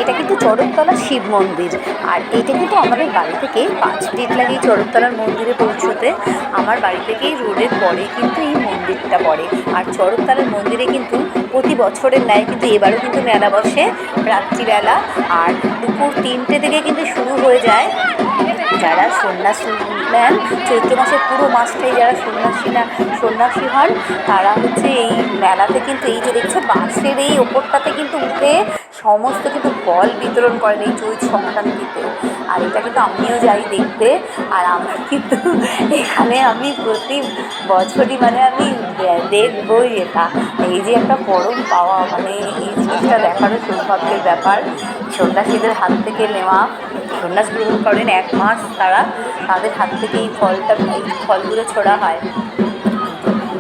এটা কিন্তু চড়কতলা শিব মন্দির। আর এটা কিন্তু আমাদের বাড়ি থেকে 5 মিনিট লাগে এই চড়কতলার মন্দিরে পৌঁছতে। আমার বাড়ি থেকেই রোডের পরে কিন্তু এই মন্দিরটা পড়ে। আর চড়কতলার মন্দিরে কিন্তু প্রতি বছরের ন্যায় কিন্তু এবারও কিন্তু মেলা বসে রাত্রিবেলা। আর দুপুর 3টে থেকে কিন্তু শুরু হয়ে যায়। যারা সন্ন্যাসী নেন চৈত্র মাসের পুরো মাসটাই যারা সন্ন্যাসী হন তারা হচ্ছে এই মেলাতে কিন্তু এই যে দেখছো বাঁশের এই ওপরটাতে কিন্তু উঠে সমস্ত কিন্তু ফল বিতরণ করেন এই চৈত সংক্রান্তিতে। আর এটা কিন্তু আমিও যাই দেখতে। আর আমার কিন্তু এখানে আমি প্রতি বছরই মানে আমি দেখবই এটা। এই যে একটা পরম পাওয়া, মানে এই জিনিসটা দেখারও সৌভাগ্যের ব্যাপার। সন্ন্যাসীদের হাত থেকে নেওয়া, সন্ন্যাস গ্রহণ করেন 1 মাস তারা, তাদের হাত থেকে এই ফলগুলো ছোড়া হয়।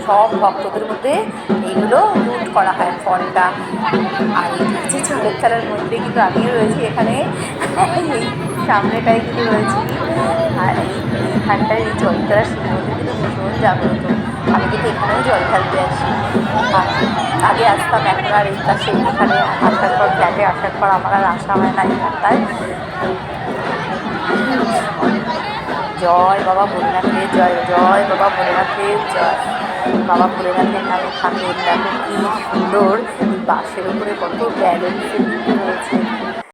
সব ভক্তদের মধ্যে এইগুলো লুট করা হয় ফলটা। আর এই হচ্ছে চড়কতলার মধ্যে কিন্তু আমিও রয়েছি এখানে, এই সামনেটাই কিন্তু রয়েছি। আর এইখানটায় এই চড়কতলার শিব মন্দির কিন্তু ভীষণ জাগ্রত। আমি কিন্তু এখানেও জল ঢালতে আসি। আর আগে আসতাম, এখন আর এই পাশে এখানে আসার পর, ফ্ল্যাটে আসার পর আমার আর আসা হয় না এখানটায়। জয় বাবা ভোলেনাথের জয়, জয় বাবা ভোলেনাথের জয়। বাবা ভোলেনাথের নামে থাকেন। দেখো কি সুন্দর বাঁশের উপরে কত ব্যালেন্সে রয়েছে।